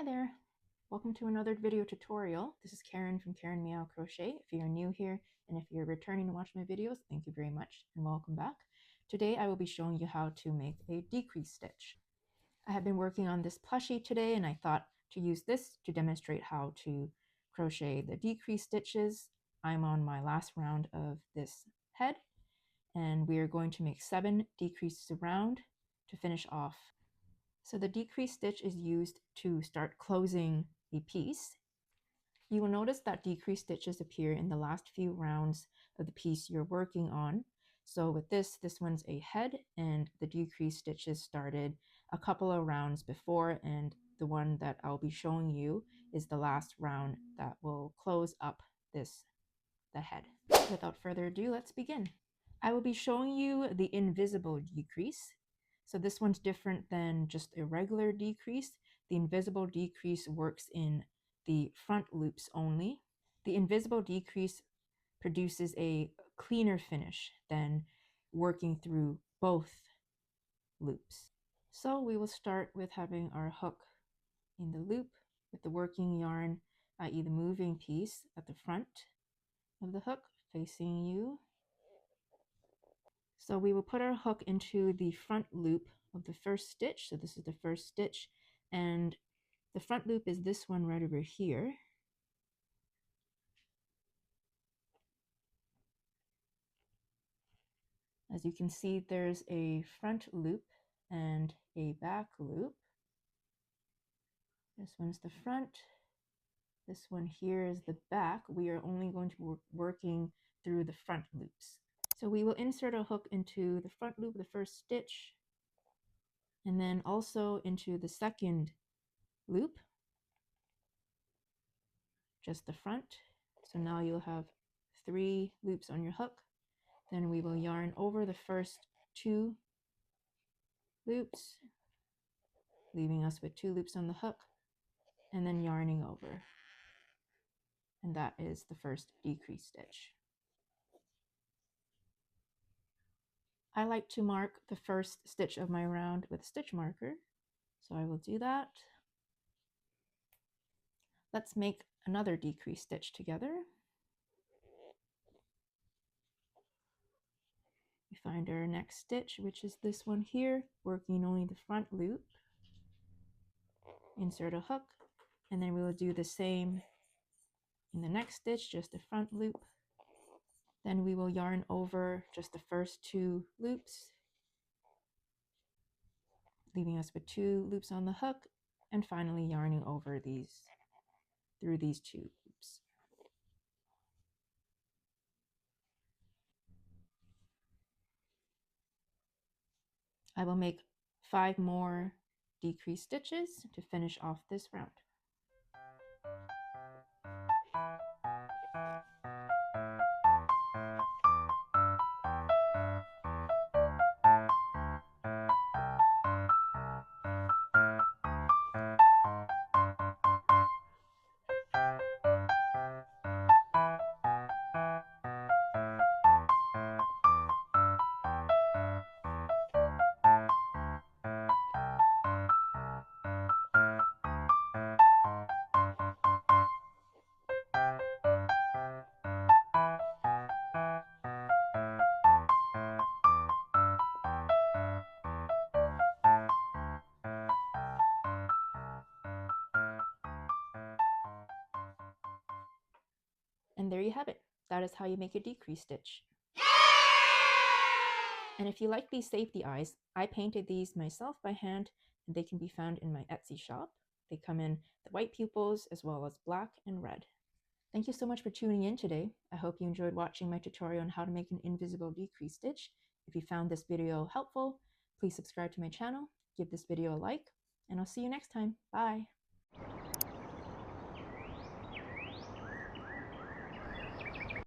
Hi there, welcome to another video tutorial. This is Karen from Karenmeowcrochet. If you're new here and if you're returning to watch my videos, thank you very much and welcome back. Today I will be showing you how to make a decrease stitch. I have been working on this plushie today and I thought to use this to demonstrate how to crochet the decrease stitches. I'm on my last round of this head and we are going to make 7 decreases around to finish off. So the decrease stitch is used to start closing a piece. You will notice that decrease stitches appear in the last few rounds of the piece you're working on. So with this one's a head and the decrease stitches started a couple of rounds before, and the one that I'll be showing you is the last round that will close up the head. Without further ado, let's begin. I will be showing you the invisible decrease. So this one's different than just a regular decrease. The invisible decrease works in the front loops only. The invisible decrease produces a cleaner finish than working through both loops. So we will start with having our hook in the loop with the working yarn, i.e. the moving piece at the front of the hook facing you. So we will put our hook into the front loop of the first stitch. So this is the first stitch, and the front loop is this one right over here. As you can see, there's a front loop and a back loop. This one's the front. This one here is the back. We are only going to be working through the front loops. So we will insert a hook into the front loop of the first stitch, and then also into the second loop, just the front. So now you'll have 3 loops on your hook. Then we will yarn over the first 2 loops, leaving us with 2 loops on the hook, and then yarning over. And that is the first decrease stitch. I like to mark the first stitch of my round with a stitch marker, so I will do that. Let's make another decrease stitch together. We find our next stitch, which is this one here, working only the front loop. Insert a hook, and then we will do the same in the next stitch, just the front loop. Then we will yarn over just the first 2 loops, leaving us with 2 loops on the hook, and finally yarning over through these 2 loops. I will make 5 more decrease stitches to finish off this round. And there you have it. That is how you make a decrease stitch. And if you like these safety eyes, I painted these myself by hand, and they can be found in my Etsy shop. They come in the white pupils as well as black and red. Thank you so much for tuning in today. I hope you enjoyed watching my tutorial on how to make an invisible decrease stitch. If you found this video helpful, please subscribe to my channel, give this video a like, and I'll see you next time. Bye!